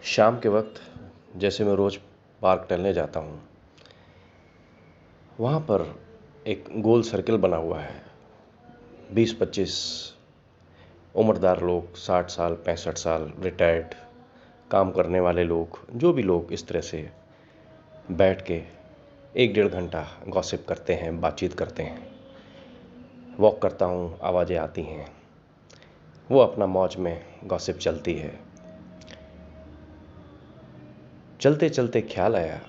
शाम के वक्त जैसे मैं रोज़ पार्क टहलने जाता हूँ, वहाँ पर एक गोल सर्किल बना हुआ है। 20-25 उम्रदार लोग, 60 साल 65 साल रिटायर्ड काम करने वाले लोग, जो भी लोग इस तरह से बैठ के 1-1.5 घंटा गॉसिप करते हैं, बातचीत करते हैं। वॉक करता हूँ, आवाज़ें आती हैं, वो अपना मौज में गॉसिप चलती है। चलते चलते ख्याल आया,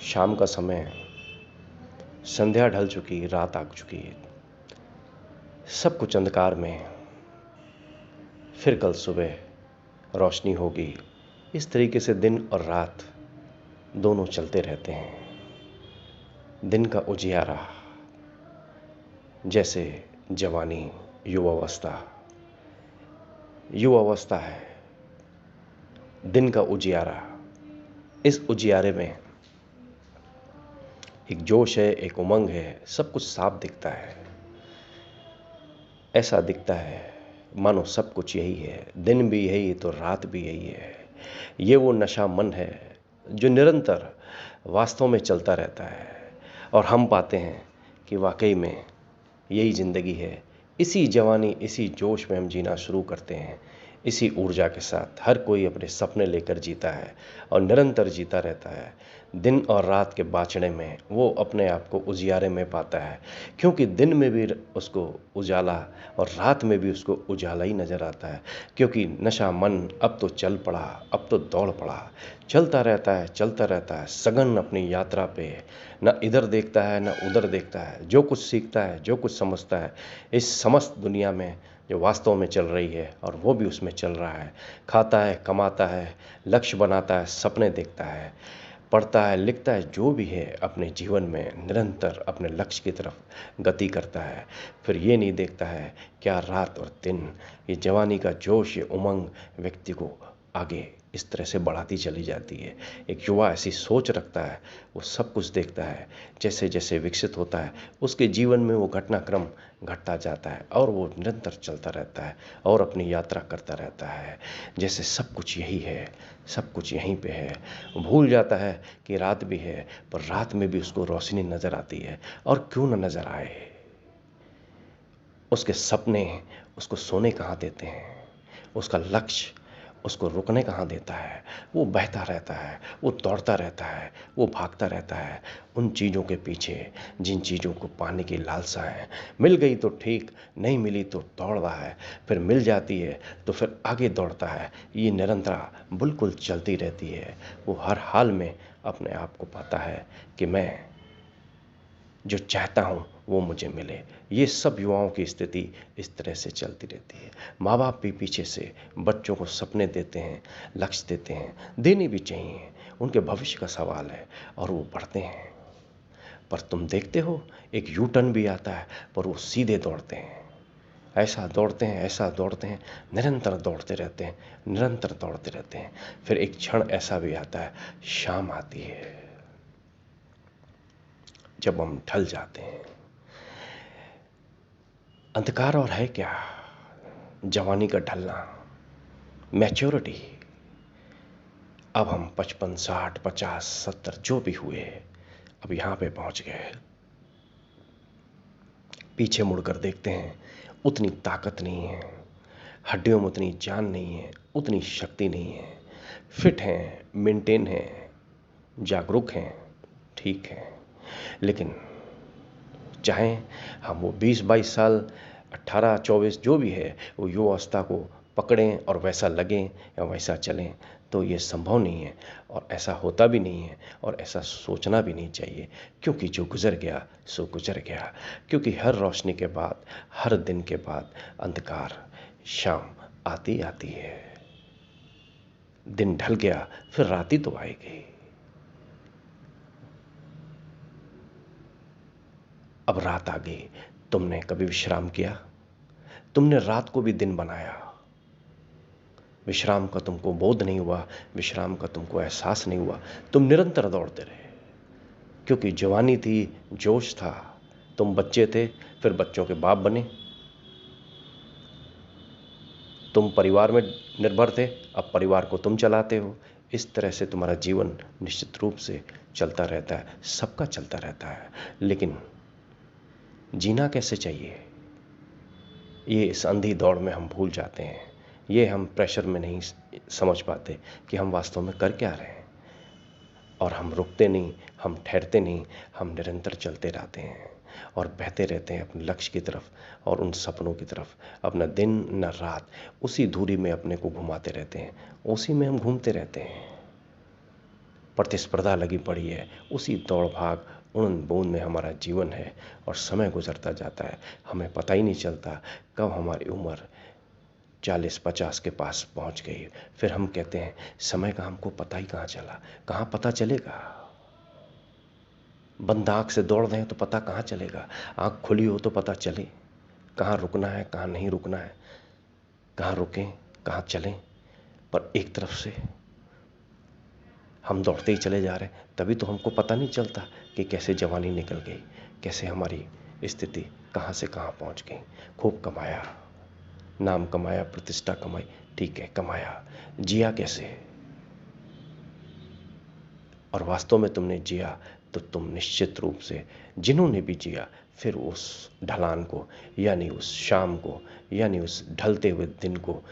शाम का समय, संध्या ढल चुकी, रात आ चुकी है, सब कुछ अंधकार में, फिर कल सुबह रोशनी होगी। इस तरीके से दिन और रात दोनों चलते रहते हैं। दिन का उजियारा जैसे जवानी, युवावस्था है, दिन का उजियारा। इस उजियारे में एक जोश है, एक उमंग है, सब कुछ साफ दिखता है। ऐसा दिखता है मानो सब कुछ यही है, दिन भी यही तो रात भी यही है। ये वो नशा मन है जो निरंतर वास्तव में चलता रहता है, और हम पाते हैं कि वाकई में यही ज़िंदगी है। इसी जवानी, इसी जोश में हम जीना शुरू करते हैं। इसी ऊर्जा के साथ हर कोई अपने सपने लेकर जीता है और निरंतर जीता रहता है। दिन और रात के बाँचने में वो अपने आप को उजियारे में पाता है, क्योंकि दिन में भी उसको उजाला और रात में भी उसको उजाला ही नज़र आता है। क्योंकि नशा मन अब तो चल पड़ा, अब तो दौड़ पड़ा, चलता रहता है सघन अपनी यात्रा पे। न इधर देखता है न उधर देखता है, जो कुछ सीखता है, जो कुछ समझता है इस समस्त दुनिया में जो वास्तव में चल रही है, और वो भी उसमें चल रहा है। खाता है, कमाता है, लक्ष्य बनाता है, सपने देखता है, पढ़ता है, लिखता है, जो भी है अपने जीवन में निरंतर अपने लक्ष्य की तरफ गति करता है। फिर ये नहीं देखता है क्या रात और दिन, ये जवानी का जोश, ये उमंग व्यक्ति को आगे इस तरह से बढ़ाती चली जाती है। एक युवा ऐसी सोच रखता है, वो सब कुछ देखता है, जैसे जैसे विकसित होता है उसके जीवन में वो घटनाक्रम घटता जाता है, और वो निरंतर चलता रहता है और अपनी यात्रा करता रहता है। जैसे सब कुछ यही है, सब कुछ यहीं पे है। वो भूल जाता है कि रात भी है, पर रात में भी उसको रोशनी नज़र आती है। और क्यों न नज़र आए, उसके सपने उसको सोने कहाँ देते हैं, उसका लक्ष्य उसको रुकने कहाँ देता है। वो बहता रहता है, वो दौड़ता रहता है, वो भागता रहता है उन चीज़ों के पीछे जिन चीज़ों को पाने की लालसा है। मिल गई तो ठीक, नहीं मिली तो दौड़ रहा है, फिर मिल जाती है तो फिर आगे दौड़ता है। ये निरंतरा बिल्कुल चलती रहती है। वो हर हाल में अपने आप को पाता है कि मैं जो चाहता हूँ वो मुझे मिले। ये सब युवाओं की स्थिति इस तरह से चलती रहती है। माँ बाप भी पीछे से बच्चों को सपने देते हैं, लक्ष्य देते हैं, देने भी चाहिए, उनके भविष्य का सवाल है, और वो पढ़ते हैं। पर तुम देखते हो एक यू टर्न भी आता है, पर वो सीधे दौड़ते हैं, ऐसा दौड़ते हैं, निरंतर दौड़ते रहते हैं, निरंतर दौड़ते रहते हैं। फिर एक क्षण ऐसा भी आता है, शाम आती है, जब हम ढल जाते हैं। अंधकार और है क्या, जवानी का ढलना, मैच्योरिटी। अब हम 55, 60, 50, 70 जो भी हुए, अब यहाँ पे पहुँच गए। पीछे मुड़कर देखते हैं, उतनी ताकत नहीं है, हड्डियों में उतनी जान नहीं है, उतनी शक्ति नहीं है। फिट हैं, मेंटेन हैं, जागरूक हैं, ठीक है, लेकिन चाहें हम वो 20-22 साल, 18-24 जो भी है, वो युवावस्था को पकड़ें और वैसा लगें या वैसा चलें, तो ये संभव नहीं है, और ऐसा होता भी नहीं है, और ऐसा सोचना भी नहीं चाहिए। क्योंकि जो गुजर गया सो गुजर गया। क्योंकि हर रोशनी के बाद, हर दिन के बाद अंधकार, शाम आती आती है। दिन ढल गया, फिर रात ही तो आएगी। अब रात आ गई, तुमने कभी विश्राम किया? तुमने रात को भी दिन बनाया। विश्राम का तुमको बोध नहीं हुआ, विश्राम का तुमको एहसास नहीं हुआ। तुम निरंतर दौड़ते रहे, क्योंकि जवानी थी, जोश था, तुम बच्चे थे, फिर बच्चों के बाप बने, तुम परिवार में निर्भर थे, अब परिवार को तुम चलाते हो। इस तरह से तुम्हारा जीवन निश्चित रूप से चलता रहता है, सबका चलता रहता है। लेकिन जीना कैसे चाहिए, ये इस अंधी दौड़ में हम भूल जाते हैं। ये हम प्रेशर में नहीं समझ पाते कि हम वास्तव में कर क्या रहे हैं। और हम रुकते नहीं, हम ठहरते नहीं, हम निरंतर चलते रहते हैं और बहते रहते हैं अपने लक्ष्य की तरफ और उन सपनों की तरफ। अपना दिन न रात उसी धुरी में अपने को घुमाते रहते हैं, उसी में हम घूमते रहते हैं। प्रतिस्पर्धा लगी पड़ी है, उसी दौड़ भाग उड़न बूंद में हमारा जीवन है और समय गुजरता जाता है। हमें पता ही नहीं चलता कब हमारी उम्र 40-50 के पास पहुंच गई। फिर हम कहते हैं समय का हमको पता ही कहाँ चला। कहाँ पता चलेगा? बंद आँख से दौड़ रहे हैं तो पता कहाँ चलेगा? आँख खुली हो तो पता चले कहाँ रुकना है, कहाँ नहीं रुकना है, कहाँ रुकें, कहाँ चलें। पर एक तरफ से हम दौड़ते ही चले जा रहे हैं, तभी तो हमको पता नहीं चलता कि कैसे जवानी निकल गई, कैसे हमारी स्थिति कहाँ से कहाँ पहुँच गई। खूब कमाया, नाम कमाया, प्रतिष्ठा कमाई, ठीक है कमाया, जिया कैसे? और वास्तव में तुमने जिया तो तुम निश्चित रूप से, जिन्होंने भी जिया, फिर उस ढलान को, यानी उस शाम को, यानी उस ढलते हुए दिन को,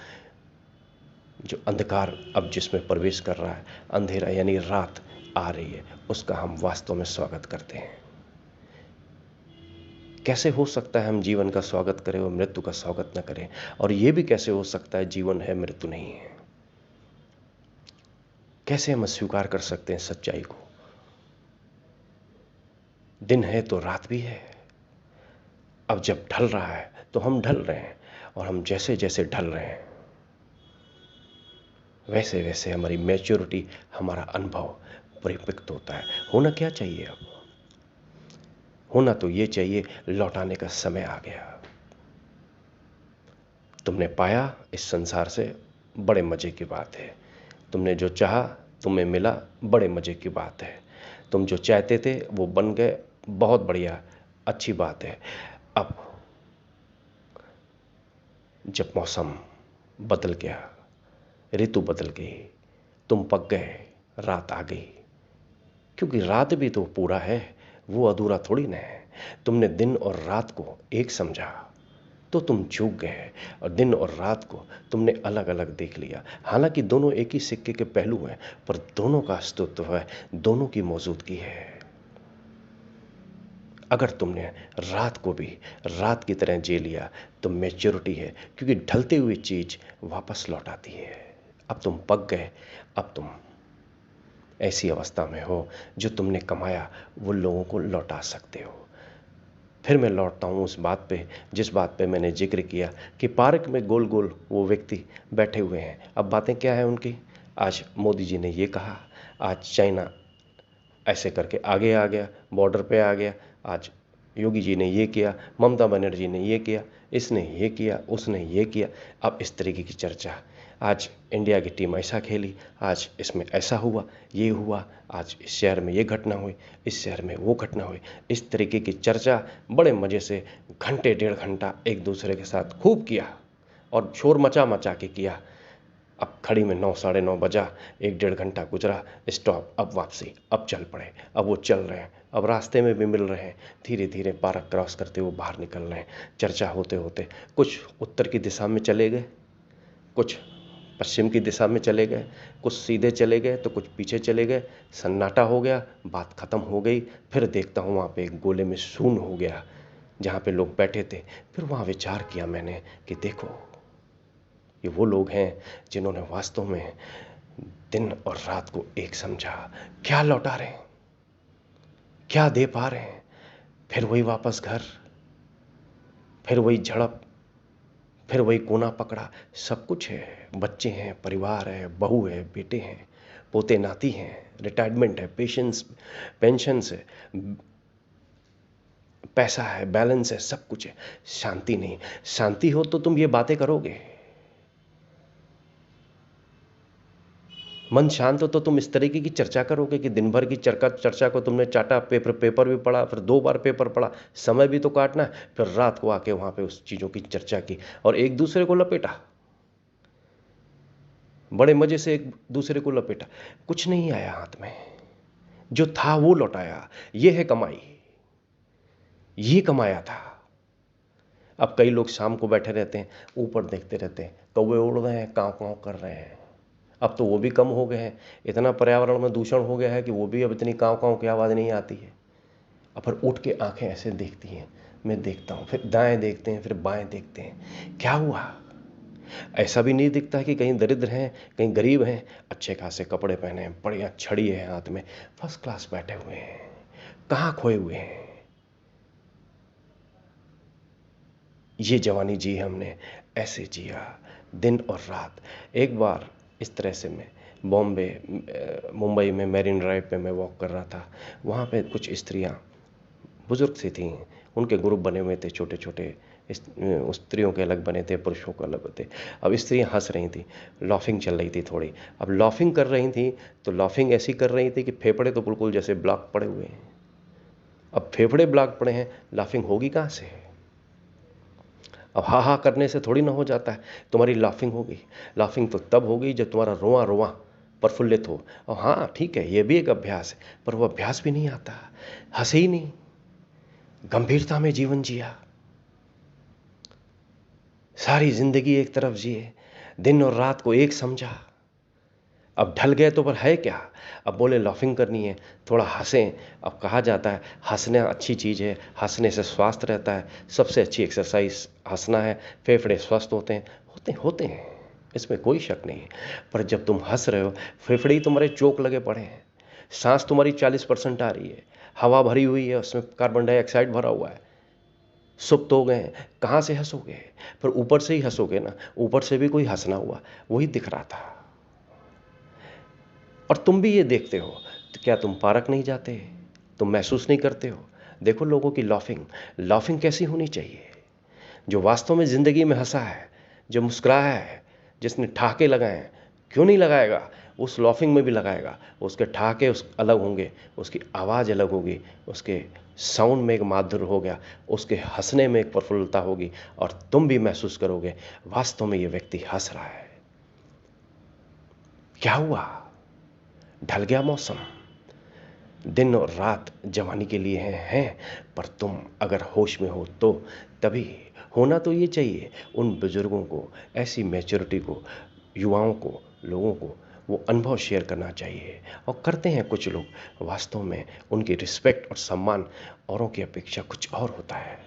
जो अंधकार अब जिसमें प्रवेश कर रहा है, अंधेरा यानी रात आ रही है, उसका हम वास्तव में स्वागत करते हैं। कैसे हो सकता है हम जीवन का स्वागत करें और मृत्यु का स्वागत न करें? और यह भी कैसे हो सकता है जीवन है मृत्यु नहीं है? कैसे हम स्वीकार कर सकते हैं सच्चाई को? दिन है तो रात भी है। अब जब ढल रहा है तो हम ढल रहे हैं, और हम जैसे जैसे ढल रहे हैं वैसे वैसे हमारी मैच्योरिटी, हमारा अनुभव परिपक्व होता है। होना क्या चाहिए? अब होना तो ये चाहिए, लौटाने का समय आ गया। तुमने पाया इस संसार से, बड़े मजे की बात है। तुमने जो चाहा तुम्हें मिला, बड़े मजे की बात है। तुम जो चाहते थे वो बन गए, बहुत बढ़िया, अच्छी बात है। अब जब मौसम बदल गया, ऋतु बदल गई, तुम पक गए, रात आ गई, क्योंकि रात भी तो पूरा है, वो अधूरा थोड़ी ना है। तुमने दिन और रात को एक समझा तो तुम चूक गए, और दिन और रात को तुमने अलग अलग देख लिया। हालांकि दोनों एक ही सिक्के के पहलू हैं, पर दोनों का अस्तित्व है, दोनों की मौजूदगी है। अगर तुमने रात को भी रात की तरह जी लिया तो मैच्योरिटी है, क्योंकि ढलती हुई चीज वापस लौट आती है। अब तुम पक गए, अब तुम ऐसी अवस्था में हो जो तुमने कमाया वो लोगों को लौटा सकते हो। फिर मैं लौटता हूँ उस बात पे जिस बात पे मैंने जिक्र किया कि पार्क में गोल गोल वो व्यक्ति बैठे हुए हैं। अब बातें क्या है उनकी? आज मोदी जी ने ये कहा, आज चाइना ऐसे करके आगे आ गया, बॉर्डर पे आ गया, आज योगी जी ने ये किया, ममता बनर्जी ने ये किया, इसने ये किया, उसने ये किया। अब इस तरीके की चर्चा, आज इंडिया की टीम ऐसा खेली, आज इसमें ऐसा हुआ, ये हुआ, आज इस शहर में ये घटना हुई, इस शहर में वो घटना हुई। इस तरीके की चर्चा बड़े मज़े से घंटे 1.5 घंटा एक दूसरे के साथ खूब किया और शोर मचा मचा के किया। अब खड़ी में 9 साढ़े 9 बजा, 1-1.5 घंटा गुजरा, स्टॉप, अब वापसी, अब चल पड़े। अब वो चल रहे हैं, अब रास्ते में भी मिल रहे हैं, धीरे धीरे पार्क क्रॉस करते हुए बाहर निकल रहे हैं। चर्चा होते होते कुछ उत्तर की दिशा में चले गए, कुछ पश्चिम की दिशा में चले गए, कुछ सीधे चले गए तो कुछ पीछे चले गए। सन्नाटा हो गया, बात खत्म हो गई। फिर देखता हूँ वहाँ पे एक गोले में शून्य हो गया जहाँ पे लोग बैठे थे। फिर वहाँ विचार किया मैंने कि देखो, ये वो लोग हैं जिन्होंने वास्तव में दिन और रात को एक समझा। क्या लौटा रहे हैं, क्या दे पा रहे हैं? फिर वही वापस घर, फिर वही झड़प, फिर वही कोना पकड़ा। सब कुछ है, बच्चे हैं, परिवार है, बहू है, बेटे हैं, पोते नाती हैं, रिटायरमेंट है, पेंशन है, पैसा है, बैलेंस है, सब कुछ है, शांति नहीं। शांति हो तो तुम ये बातें करोगे। मन शांत हो तो तुम इस तरीके की चर्चा करोगे कि दिन भर की चर्चा को तुमने चाटा, पेपर भी पढ़ा, फिर 2 बार पेपर पढ़ा, समय भी तो काटना है, फिर रात को आके वहाँ पे उस चीज़ों की चर्चा की और एक दूसरे को लपेटा। बड़े मजे से एक दूसरे को लपेटा, कुछ नहीं आया हाथ में, जो था वो लौटाया। ये है कमाई, ये कमाया था। अब कई लोग शाम को बैठे रहते हैं, ऊपर देखते रहते हैं, कौवे उड़ रहे हैं, कांव कांव कर रहे हैं। अब तो वो भी कम हो गए हैं, इतना पर्यावरण में दूषण हो गया है कि वो भी अब इतनी कांव कांव की आवाज़ नहीं आती है। अब फिर उठ के आंखें ऐसे देखती हैं, मैं देखता हूँ, फिर दाएं देखते हैं, फिर बाएं देखते हैं, क्या हुआ? ऐसा भी नहीं दिखता है कि कहीं दरिद्र हैं, कहीं गरीब हैं, अच्छे खासे कपड़े पहने हैं, बढ़िया छड़ी है हाथ में, फर्स्ट क्लास बैठे हुए हैं, कहाँ खोए हुए हैं। ये जवानी जी हमने, ऐसे जिया दिन और रात। एक बार इस तरह से मैं बॉम्बे मुंबई में मैरिन ड्राइव पे मैं वॉक कर रहा था। वहाँ पे कुछ स्त्रियाँ बुजुर्ग सी थीं, उनके ग्रुप बने हुए थे छोटे छोटे, स्त्रियों के अलग बने थे, पुरुषों के अलग थे। अब स्त्रियाँ हंस रही थी, लॉफिंग चल रही थी थोड़ी। अब लॉफिंग कर रही थी तो लॉफिंग ऐसी कर रही थी कि फेफड़े तो बिल्कुल जैसे ब्लॉक पड़े हुए हैं। अब फेफड़े ब्लॉक पड़े हैं, लाफिंग होगी कहाँ से? अब हा हा करने से थोड़ी ना हो जाता है। तुम्हारी लाफिंग होगी, लाफिंग तो तब होगी जब तुम्हारा रोआ रोआ प्रफुल्लित हो। और हाँ ठीक है, ये भी एक अभ्यास है, पर वो अभ्यास भी नहीं आता, हंसे ही नहीं, गंभीरता में जीवन जिया, सारी जिंदगी एक तरफ जिए, दिन और रात को एक समझा। अब ढल गए तो पर है क्या? अब बोले लाफिंग करनी है, थोड़ा हंसें। अब कहा जाता है हंसना अच्छी चीज़ है, हंसने से स्वास्थ्य रहता है, सबसे अच्छी एक्सरसाइज हंसना है, फेफड़े स्वस्थ होते हैं, होते हैं, इसमें कोई शक नहीं है। पर जब तुम हंस रहे हो, फेफड़े ही तुम्हारे चोक लगे पड़े हैं, सांस तुम्हारी 40% आ रही है, हवा भरी हुई है, उसमें कार्बन डाइऑक्साइड भरा हुआ है, सुप्त हो गए हैं, कहाँ से हंसोगे? पर ऊपर से ही हंसोगे ना, ऊपर से भी कोई हंसना हुआ, वही दिख रहा था। और तुम भी ये देखते हो, तो क्या तुम पार्क नहीं जाते? तुम महसूस नहीं करते हो? देखो लोगों की लाफिंग, लाफिंग कैसी होनी चाहिए? जो वास्तव में जिंदगी में हंसा है, जो मुस्कुराया है, जिसने ठहाके लगाए हैं, क्यों नहीं लगाएगा? उस लाफिंग में भी लगाएगा। उसके ठहाके उस अलग होंगे, उसकी आवाज़ अलग होगी, उसके साउंड में एक माधुर्य हो गया, उसके हंसने में एक प्रफुल्लता होगी, और तुम भी महसूस करोगे वास्तव में ये व्यक्ति हंस रहा है। क्या हुआ? ढल गया मौसम, दिन और रात जवानी के लिए हैं, पर तुम अगर होश में हो तो तभी। होना तो ये चाहिए उन बुजुर्गों को, ऐसी मैच्योरिटी को, युवाओं को, लोगों को वो अनुभव शेयर करना चाहिए, और करते हैं कुछ लोग। वास्तव में उनकी रिस्पेक्ट और सम्मान औरों की अपेक्षा कुछ और होता है,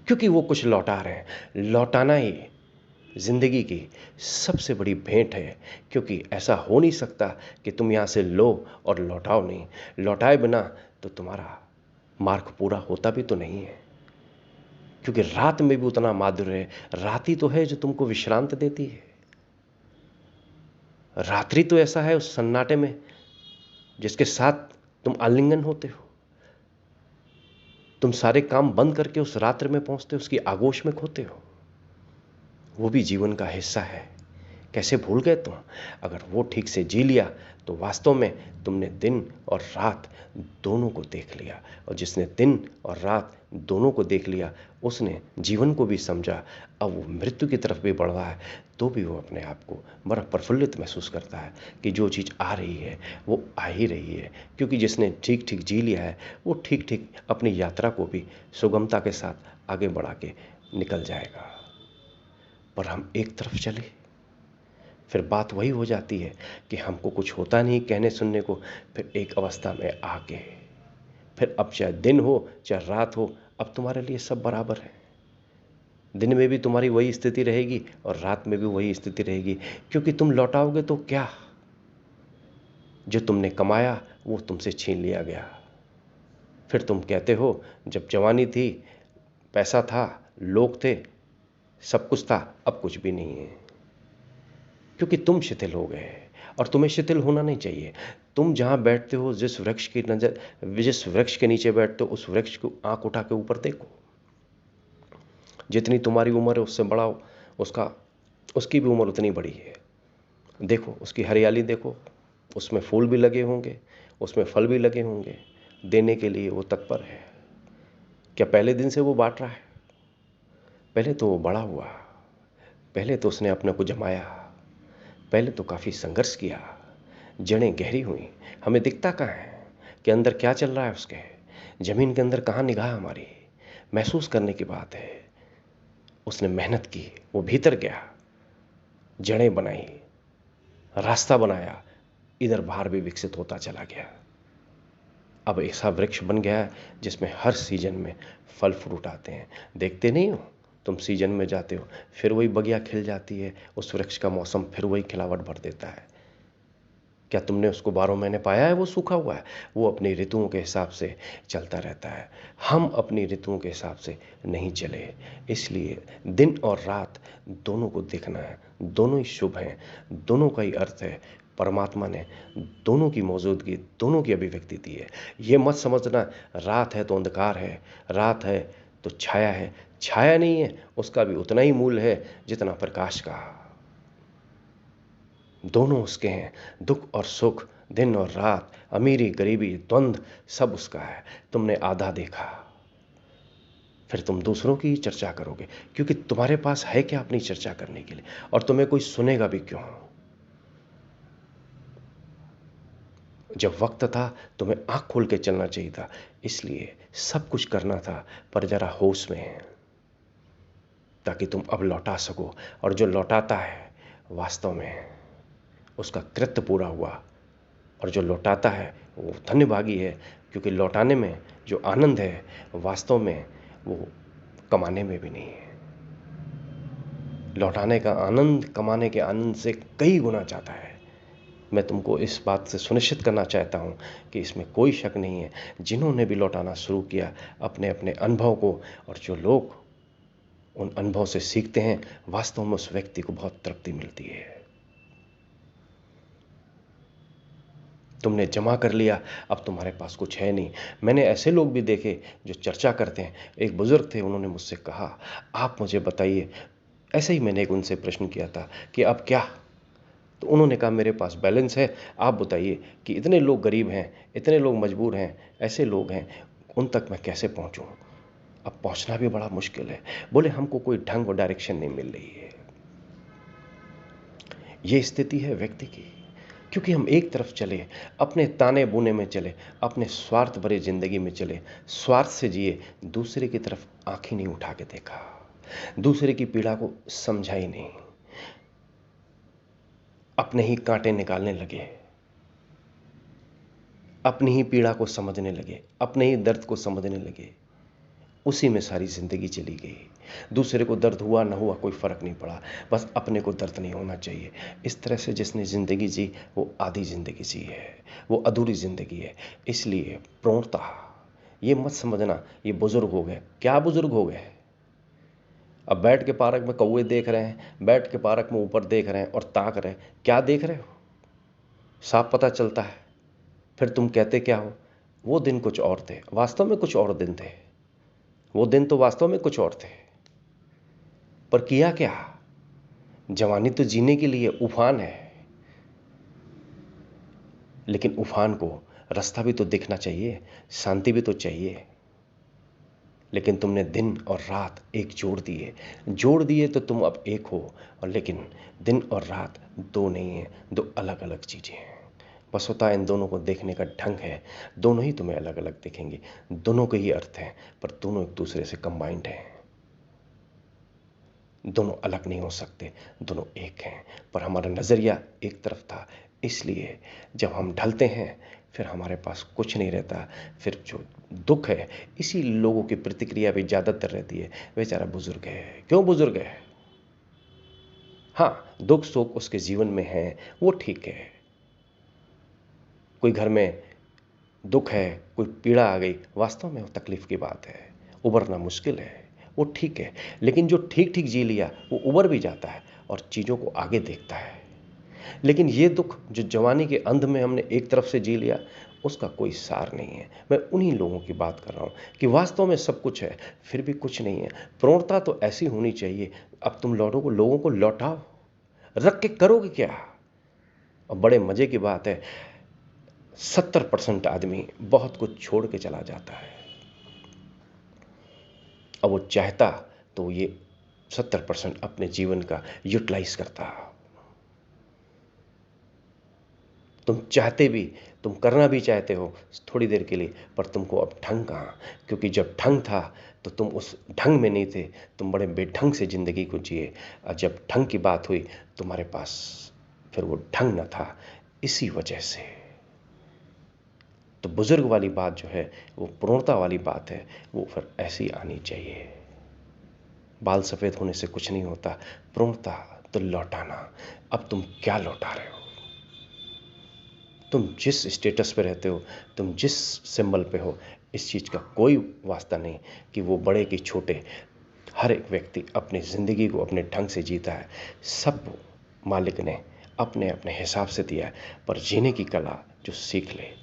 क्योंकि वो कुछ लौटा रहे हैं। लौटाना ही जिंदगी की सबसे बड़ी भेंट है, क्योंकि ऐसा हो नहीं सकता कि तुम यहाँ से लो और लौटाओ नहीं। लौटाए बिना तो तुम्हारा मार्ग पूरा होता भी तो नहीं है, क्योंकि रात में भी उतना माधुर्य है। रात ही तो है जो तुमको विश्रांत देती है। रात्रि तो ऐसा है उस सन्नाटे में जिसके साथ तुम आलिंगन होते हो, तुम सारे काम बंद करके उस रात्रि में पहुंचते हो, उसकी आगोश में खोते हो। वो भी जीवन का हिस्सा है। कैसे भूल गए तुम? अगर वो ठीक से जी लिया तो वास्तव में तुमने दिन और रात दोनों को देख लिया, और जिसने दिन और रात दोनों को देख लिया उसने जीवन को भी समझा। अब वो मृत्यु की तरफ भी बढ़ रहा है तो भी वो अपने आप को बड़ा प्रफुल्लित महसूस करता है कि जो चीज़ आ रही है वो आ ही रही है, क्योंकि जिसने ठीक ठीक जी लिया है वो ठीक ठीक अपनी यात्रा को भी सुगमता के साथ आगे बढ़ा के निकल जाएगा। पर हम एक तरफ चले, फिर बात वही हो जाती है कि हमको कुछ होता नहीं कहने सुनने को। फिर एक अवस्था में आके, फिर अब चाहे दिन हो चाहे रात हो, अब तुम्हारे लिए सब बराबर है। दिन में भी तुम्हारी वही स्थिति रहेगी और रात में भी वही स्थिति रहेगी, क्योंकि तुम लौटाओगे तो क्या? जो तुमने कमाया वो तुमसे छीन लिया गया। फिर तुम कहते हो जब जवानी थी, पैसा था, लोग थे, सब कुछ था, अब कुछ भी नहीं है, क्योंकि तुम शिथिल हो गए। और तुम्हें शिथिल होना नहीं चाहिए। तुम जहाँ बैठते हो, जिस वृक्ष की नजर, जिस वृक्ष के नीचे बैठते हो, उस वृक्ष को आंख उठा के ऊपर देखो। जितनी तुम्हारी उम्र है उससे बड़ा उसका, उसकी भी उम्र उतनी बड़ी है। देखो उसकी हरियाली देखो, उसमें फूल भी लगे होंगे, उसमें फल भी लगे होंगे, देने के लिए वो तत्पर है। क्या पहले दिन से वो बांट रहा है? पहले तो वो बड़ा हुआ, पहले तो उसने अपने को जमाया, पहले तो काफ़ी संघर्ष किया, जड़ें गहरी हुई, हमें दिखता कहाँ है कि अंदर क्या चल रहा है उसके, ज़मीन के अंदर कहाँ निगाह हमारी, महसूस करने की बात है। उसने मेहनत की, वो भीतर गया, जड़ें बनाई, रास्ता बनाया, इधर बाहर भी विकसित होता चला गया। अब ऐसा वृक्ष बन गया है जिसमें हर सीजन में फल फ्रूट आते हैं। देखते नहीं हो, तुम सीजन में जाते हो, फिर वही बगिया खिल जाती है, उस वृक्ष का मौसम फिर वही खिलावट भर देता है। क्या तुमने उसको 12 महीने पाया है वो सूखा हुआ है? वो अपनी ऋतुओं के हिसाब से चलता रहता है। हम अपनी ऋतुओं के हिसाब से नहीं चले, इसलिए दिन और रात दोनों को देखना है। दोनों ही शुभ हैं, दोनों का ही अर्थ है। परमात्मा ने दोनों की मौजूदगी, दोनों की अभिव्यक्ति दी है। ये मत समझना रात है तो अंधकार है, रात है तो छाया है। छाया नहीं है, उसका भी उतना ही मूल्य है जितना प्रकाश का। दोनों उसके हैं, दुख और सुख, दिन और रात, अमीरी गरीबी, द्वंद्व, सब उसका है। तुमने आधा देखा, फिर तुम दूसरों की ही चर्चा करोगे, क्योंकि तुम्हारे पास है क्या अपनी चर्चा करने के लिए, और तुम्हें कोई सुनेगा भी क्यों? जब वक्त था तुम्हें आंख खोल के चलना चाहिए था, इसलिए सब कुछ करना था, पर जरा होश में, ताकि तुम अब लौटा सको। और जो लौटाता है वास्तव में उसका कृत्य पूरा हुआ, और जो लौटाता है वो धन्यभागी है, क्योंकि लौटाने में जो आनंद है वास्तव में वो कमाने में भी नहीं है। लौटाने का आनंद कमाने के आनंद से कई गुना ज़्यादा है। मैं तुमको इस बात से सुनिश्चित करना चाहता हूँ कि इसमें कोई शक नहीं है। जिन्होंने भी लौटाना शुरू किया अपने अपने अनुभव को, और जो लोग उन अनुभव से सीखते हैं, वास्तव में उस व्यक्ति को बहुत तृप्ति मिलती है। तुमने जमा कर लिया, अब तुम्हारे पास कुछ है नहीं। मैंने ऐसे लोग भी देखे जो चर्चा करते हैं। एक बुजुर्ग थे, उन्होंने मुझसे कहा, आप मुझे बताइए। ऐसे ही मैंने एक उनसे प्रश्न किया था कि अब क्या? तो उन्होंने कहा, मेरे पास बैलेंस है, आप बताइए कि इतने लोग गरीब हैं, इतने लोग मजबूर हैं, ऐसे लोग हैं, उन तक मैं कैसे पहुंचूं? अब पहुंचना भी बड़ा मुश्किल है। बोले, हमको कोई ढंग और डायरेक्शन नहीं मिल रही है। ये स्थिति है व्यक्ति की, क्योंकि हम एक तरफ चले, अपने ताने बुने में चले, अपने स्वार्थ भरे जिंदगी में चले, स्वार्थ से जिए, दूसरे की तरफ आंखें नहीं उठा के देखा, दूसरे की पीड़ा को समझा ही नहीं, अपने ही कांटे निकालने लगे, अपनी ही पीड़ा को समझने लगे, अपने ही दर्द को समझने लगे। उसी में सारी जिंदगी चली गई। दूसरे को दर्द हुआ ना हुआ कोई फर्क नहीं पड़ा, बस अपने को दर्द नहीं होना चाहिए। इस तरह से जिसने जिंदगी जी वो आधी जिंदगी जी है, वो अधूरी जिंदगी है। इसलिए प्रौढ़ता, ये मत समझना ये बुजुर्ग हो गए। क्या बुजुर्ग हो गए? अब बैठ के पार्क में कौवे देख रहे हैं, बैठ के पार्क में ऊपर देख रहे हैं और ताक रहे हैं। क्या देख रहे हो? साफ पता चलता है। फिर तुम कहते क्या हो? वो दिन कुछ और थे, वास्तव में कुछ और दिन थे। वो दिन तो वास्तव में कुछ और थे, पर किया क्या? जवानी तो जीने के लिए उफान है, लेकिन उफान को रास्ता भी तो दिखना चाहिए, शांति भी तो चाहिए। लेकिन तुमने दिन और रात एक जोड़ दिए तो तुम अब एक हो, और लेकिन दिन और रात दो नहीं है, दो अलग अलग चीजें हैं। बस होता इन दोनों को देखने का ढंग है। दोनों ही तुम्हें अलग अलग दिखेंगे, दोनों के ही अर्थ हैं, पर दोनों एक दूसरे से कंबाइंड हैं। दोनों अलग नहीं हो सकते, दोनों एक हैं, पर हमारा नज़रिया एक तरफ था। इसलिए जब हम ढलते हैं फिर हमारे पास कुछ नहीं रहता। फिर जो दुख है, इसी लोगों की प्रतिक्रिया भी ज़्यादातर रहती है, बेचारा बुजुर्ग है। क्यों बुजुर्ग है? हाँ, दुख सुख उसके जीवन में है, वो ठीक है। कोई घर में दुख है, कोई पीड़ा आ गई, वास्तव में वो तकलीफ की बात है, उबरना मुश्किल है, वो ठीक है। लेकिन जो ठीक ठीक जी लिया वो उबर भी जाता है और चीज़ों को आगे देखता है। लेकिन ये दुख जो जवानी के अंध में हमने एक तरफ से जी लिया, उसका कोई सार नहीं है। मैं उन्हीं लोगों की बात कर रहा हूँ कि वास्तव में सब कुछ है, फिर भी कुछ नहीं है। प्रौढ़ता तो ऐसी होनी चाहिए। अब तुम लौटोगे, लोगों को लौटाओ, रख के करोगे क्या? और बड़े मजे की बात है, 70% आदमी बहुत कुछ छोड़ के चला जाता है। अब वो चाहता तो ये 70% अपने जीवन का यूटिलाइज करता। तुम चाहते भी, तुम करना भी चाहते हो थोड़ी देर के लिए, पर तुमको अब ढंग कहाँ, क्योंकि जब ढंग था तो तुम उस ढंग में नहीं थे, तुम बड़े बेढंग से ज़िंदगी को जिए, और जब ढंग की बात हुई तुम्हारे पास फिर वो ढंग न था। इसी वजह से तो बुजुर्ग वाली बात जो है वो पूर्णता वाली बात है, वो फिर ऐसी आनी चाहिए। बाल सफ़ेद होने से कुछ नहीं होता, पूर्णता तो लौटाना। अब तुम क्या लौटा रहे हो? तुम जिस स्टेटस पे रहते हो, तुम जिस सिंबल पे हो, इस चीज़ का कोई वास्ता नहीं कि वो बड़े कि छोटे। हर एक व्यक्ति अपनी ज़िंदगी को अपने ढंग से जीता है। सब मालिक ने अपने अपने हिसाब से दिया है, पर जीने की कला जो सीख ले।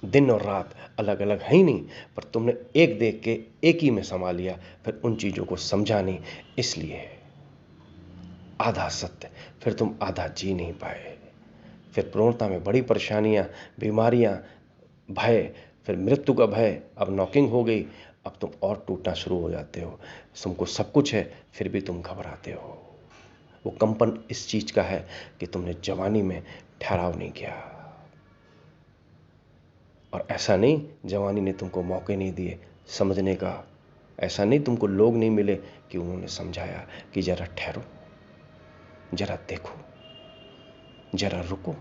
दिन और रात अलग अलग है ही नहीं, पर तुमने एक देख के एक ही में समा लिया, फिर उन चीज़ों को समझा नहीं, इसलिए आधा सत्य, फिर तुम आधा जी नहीं पाए। फिर पूर्णता में बड़ी परेशानियां, बीमारियां, भय, फिर मृत्यु का भय, अब नॉकिंग हो गई, अब तुम और टूटना शुरू हो जाते हो। तुमको सब कुछ है फिर भी तुम घबराते हो। वो कंपन इस चीज़ का है कि तुमने जवानी में ठहराव नहीं किया। और ऐसा नहीं जवानी ने तुमको मौके नहीं दिए समझने का, ऐसा नहीं तुमको लोग नहीं मिले कि उन्होंने समझाया कि जरा ठहरो, जरा देखो, जरा रुको,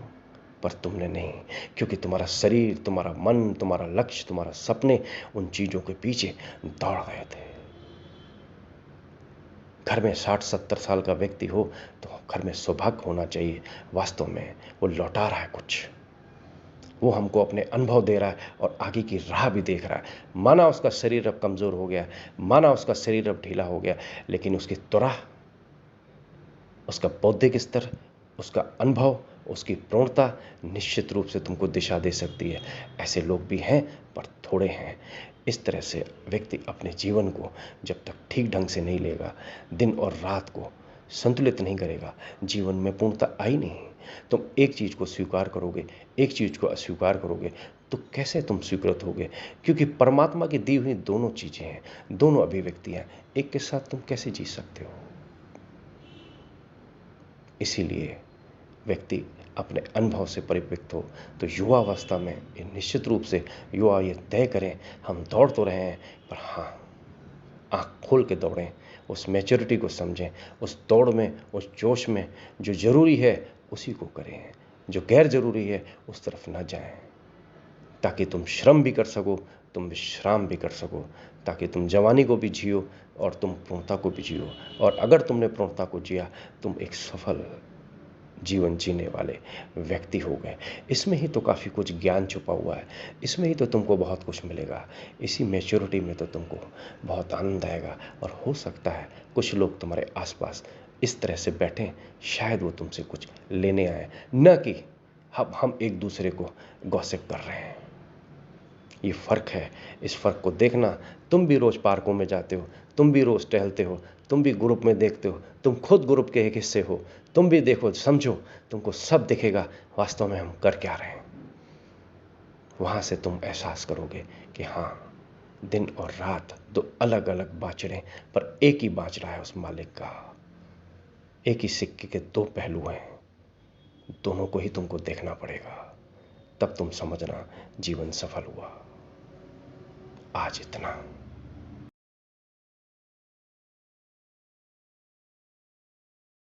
पर तुमने नहीं, क्योंकि तुम्हारा शरीर, तुम्हारा मन, तुम्हारा लक्ष्य, तुम्हारा सपने उन चीज़ों के पीछे दौड़ गए थे। घर में 60-70 साल का व्यक्ति हो तो घर में सौभाग्य होना चाहिए। वास्तव में वो लौटा रहा है कुछ, वो हमको अपने अनुभव दे रहा है और आगे की राह भी देख रहा है। माना उसका शरीर अब कमज़ोर हो गया, माना उसका शरीर अब ढीला हो गया, लेकिन उसकी त्वरा, उसका बौद्धिक स्तर, उसका अनुभव, उसकी पूर्णता निश्चित रूप से तुमको दिशा दे सकती है। ऐसे लोग भी हैं पर थोड़े हैं। इस तरह से व्यक्ति अपने जीवन को जब तक ठीक ढंग से नहीं लेगा, दिन और रात को संतुलित नहीं करेगा, जीवन में पूर्णता आई नहीं। तुम एक चीज़ को स्वीकार करोगे, एक चीज़ को अस्वीकार करोगे, तो कैसे तुम स्वीकृत होगे? क्योंकि परमात्मा की दी हुई दोनों चीज़ें हैं, दोनों अभिव्यक्तियाँ, एक के साथ तुम कैसे जी सकते हो? इसीलिए व्यक्ति अपने अनुभव से परिपक्व हो तो युवावस्था में ये निश्चित रूप से युवा ये तय करें, हम दौड़ तो रहे हैं, पर हाँ, आँख खोल के दौड़ें, उस मैच्योरिटी को समझें, उस दौड़ में, उस जोश में जो ज़रूरी है उसी को करें, जो गैर ज़रूरी है उस तरफ न जाएं, ताकि तुम श्रम भी कर सको, तुम विश्राम भी कर सको, ताकि तुम जवानी को भी जियो और तुम पूर्णता को भी जियो। और अगर तुमने पूर्णता को जिया, तुम एक सफल जीवन जीने वाले व्यक्ति हो गए। इसमें ही तो काफ़ी कुछ ज्ञान छुपा हुआ है, इसमें ही तो तुमको बहुत कुछ मिलेगा, इसी मैच्योरिटी में तो तुमको बहुत आनंद आएगा। और हो सकता है कुछ लोग तुम्हारे आसपास इस तरह से बैठें, शायद वो तुमसे कुछ लेने आए, न कि हम एक दूसरे को गॉसिप कर रहे हैं। ये फ़र्क है, इस फ़र्क को देखना। तुम भी रोज़ पार्कों में जाते हो, तुम भी रोज़ टहलते हो, तुम भी ग्रुप में देखते हो, तुम खुद ग्रुप के एक हिस्से हो, तुम भी देखो, समझो, तुमको सब दिखेगा वास्तव में हम कर क्या रहे हैं। वहाँ से तुम एहसास करोगे कि हाँ, दिन और रात दो अलग अलग बाँचड़े, पर एक ही बाँच रहा है उस मालिक का। एक ही सिक्के के दो पहलू हैं, दोनों को ही तुमको देखना पड़ेगा, तब तुम समझना जीवन सफल हुआ। आज इतना।